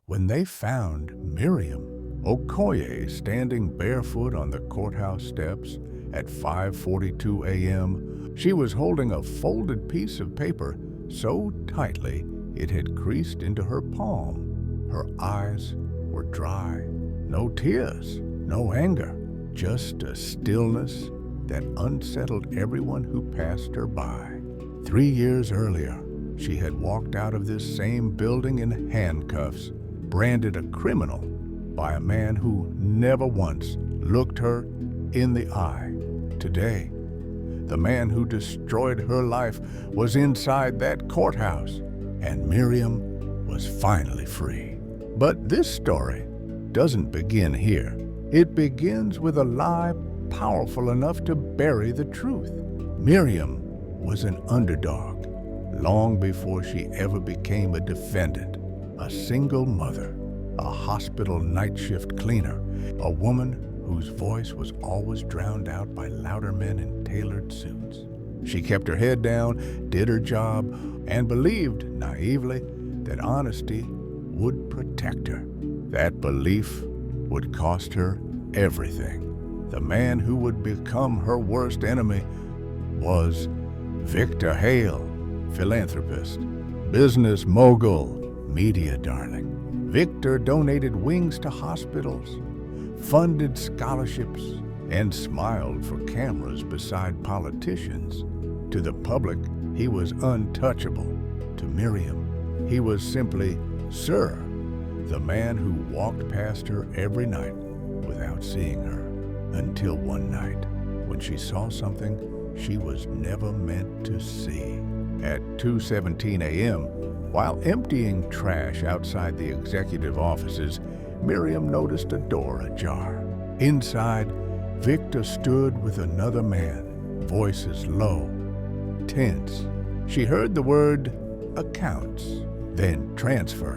When they found Miriam Okoye standing barefoot on the courthouse steps at 5:42 a.m., she was holding a folded piece of paper so tightly it had creased into her palm. Her eyes were dry. No tears, no anger, just a stillness that unsettled everyone who passed her by. 3 years earlier, she had walked out of this same building in handcuffs, branded a criminal by a man who never once looked her in the eye. Today, the man who destroyed her life was inside that courthouse, and Miriam was finally free. But this story doesn't begin here. It begins with a lie powerful enough to bury the truth. Miriam was an underdog long before she ever became a defendant. A single mother, a hospital night shift cleaner, a woman whose voice was always drowned out by louder men in tailored suits. She kept her head down, did her job, and believed naively that honesty would protect her. That belief would cost her everything. The man who would become her worst enemy was Victor Hale, philanthropist, business mogul, media darling. Victor donated wings to hospitals, funded scholarships, and smiled for cameras beside politicians. To the public, he was untouchable. To Miriam, he was simply Sir, the man who walked past her every night without seeing her, until one night when she saw something she was never meant to see. At 2:17 a.m., while emptying trash outside the executive offices, Miriam noticed a door ajar. Inside, Victor stood with another man, voices low, tense. She heard the word accounts, then transfer,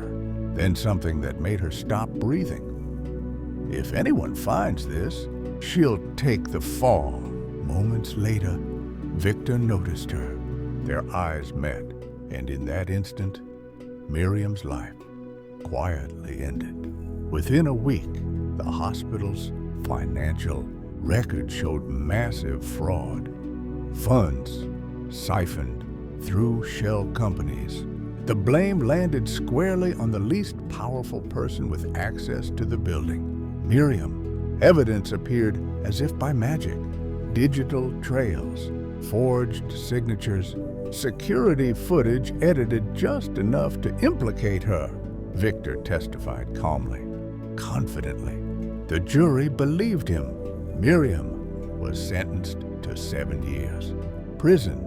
then something that made her stop breathing. If anyone finds this, she'll take the fall. Moments later, Victor noticed her. Their eyes met, and in that instant, Miriam's life quietly ended. Within a week, the hospital's financial record showed massive fraud. Funds siphoned through shell companies. The blame landed squarely on the least powerful person with access to the building, Miriam. Evidence appeared as if by magic. Digital trails, forged signatures, security footage edited just enough to implicate her. Victor testified calmly, confidently. The jury believed him. Miriam was sentenced to 7 years. Prison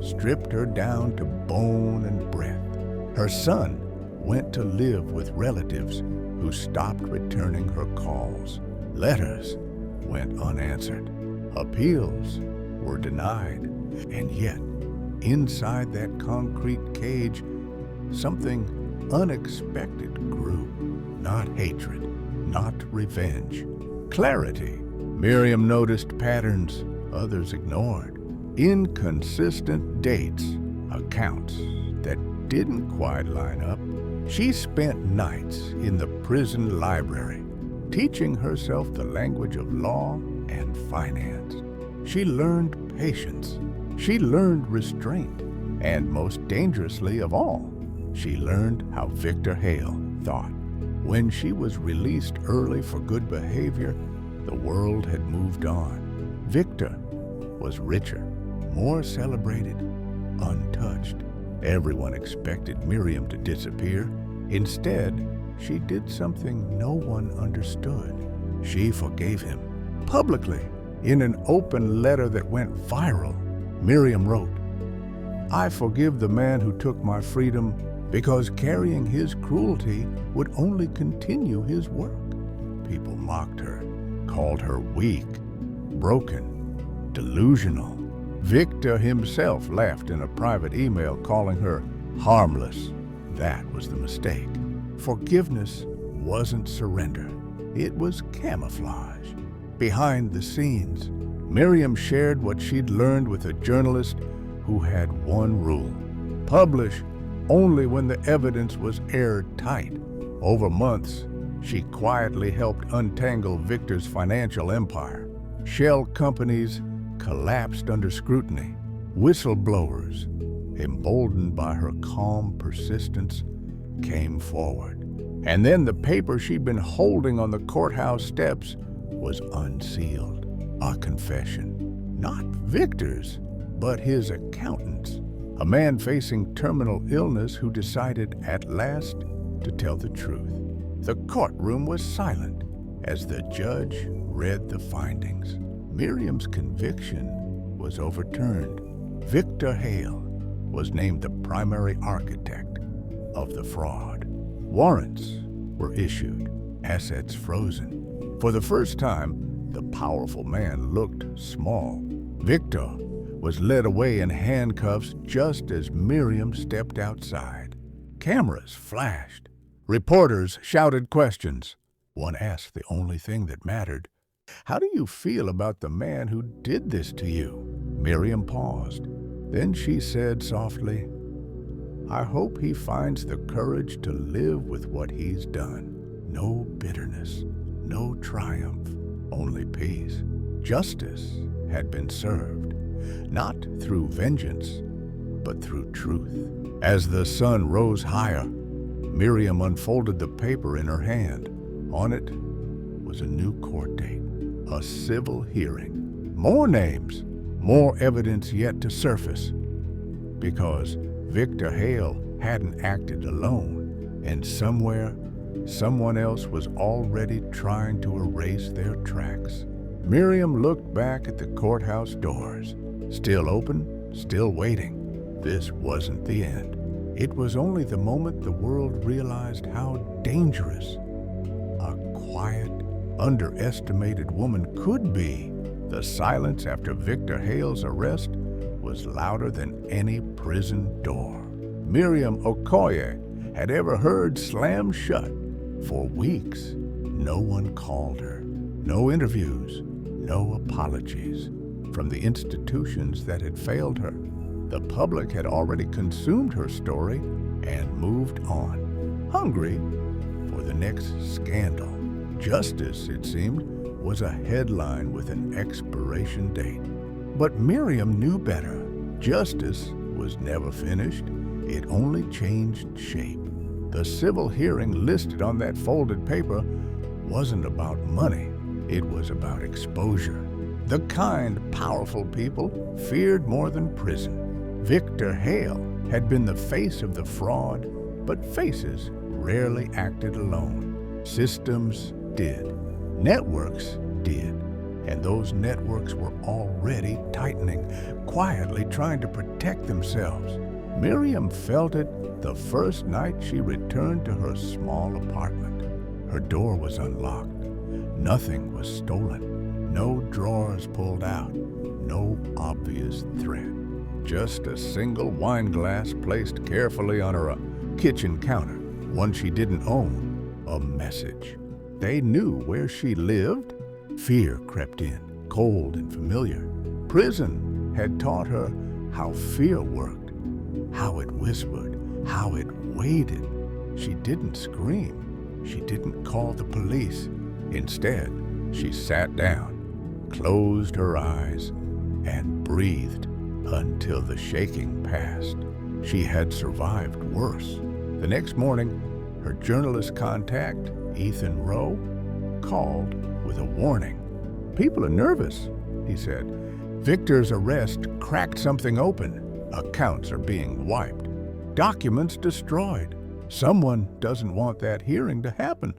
stripped her down to bone and breath. Her son went to live with relatives who stopped returning her calls. Letters went unanswered. Appeals were denied. And yet, inside that concrete cage, something unexpected grew. Not hatred, not revenge. Clarity. Miriam noticed patterns others ignored. Inconsistent dates, accounts that didn't quite line up. She spent nights in the prison library, teaching herself the language of law and finance. She learned patience. She learned restraint. And most dangerously of all, she learned how Victor Hale thought. When she was released early for good behavior, the world had moved on. Victor was richer, more celebrated, untouched. Everyone expected Miriam to disappear. Instead, she did something no one understood. She forgave him publicly. In an open letter that went viral, Miriam wrote, "I forgive the man who took my freedom because carrying his cruelty would only continue his work." People mocked her, called her weak, broken, delusional. Victor himself laughed in a private email, calling her harmless. That was the mistake. Forgiveness wasn't surrender. It was camouflage. Behind the scenes, Miriam shared what she'd learned with a journalist who had one rule: publish only when the evidence was airtight. Over months, she quietly helped untangle Victor's financial empire. Shell companies collapsed under scrutiny. Whistleblowers, emboldened by her calm persistence, came forward. And then the paper she'd been holding on the courthouse steps was unsealed. A confession. Not Victor's, but his accountant's. A man facing terminal illness who decided at last to tell the truth. The courtroom was silent as the judge read the findings. Miriam's conviction was overturned. Victor Hale was named the primary architect of the fraud. Warrants were issued, assets frozen. For the first time, the powerful man looked small. Victor was led away in handcuffs just as Miriam stepped outside. Cameras flashed. Reporters shouted questions. One asked the only thing that mattered. "How do you feel about the man who did this to you?" Miriam paused. Then she said softly, "I hope he finds the courage to live with what he's done. No bitterness, no triumph, only peace." Justice had been served, not through vengeance, but through truth. As the sun rose higher, Miriam unfolded the paper in her hand. On it was a new court date, a civil hearing. More names, more evidence yet to surface. Because Victor Hale hadn't acted alone, and somewhere, someone else was already trying to erase their tracks. Miriam looked back at the courthouse doors. Still open, still waiting. This wasn't the end. It was only the moment the world realized how dangerous a quiet, underestimated woman could be. The silence after Victor Hale's arrest was louder than any prison door Miriam Okoye had ever heard slam shut. For weeks, no one called her. No interviews, no apologies from the institutions that had failed her. The public had already consumed her story and moved on, hungry for the next scandal. Justice, it seemed, was a headline with an expiration date. But Miriam knew better. Justice was never finished. It only changed shape. The civil hearing listed on that folded paper wasn't about money. It was about exposure. The kind, powerful people feared more than prison. Victor Hale had been the face of the fraud, but faces rarely acted alone. Systems did. Networks did. And those networks were already tightening, quietly trying to protect themselves. Miriam felt it the first night she returned to her small apartment. Her door was unlocked. Nothing was stolen. No drawers pulled out. No obvious threat. Just a single wine glass placed carefully on her kitchen counter, one she didn't own. A message. They knew where she lived. Fear crept in, cold and familiar. Prison had taught her how fear worked, how it whispered, how it waited. She didn't scream. She didn't call the police. Instead, she sat down, closed her eyes, and breathed until the shaking passed. She had survived worse. The next morning, her journalist contact, Ethan Rowe, called with a warning. "People are nervous," he said. "Victor's arrest cracked something open. Accounts are being wiped. Documents destroyed. Someone doesn't want that hearing to happen."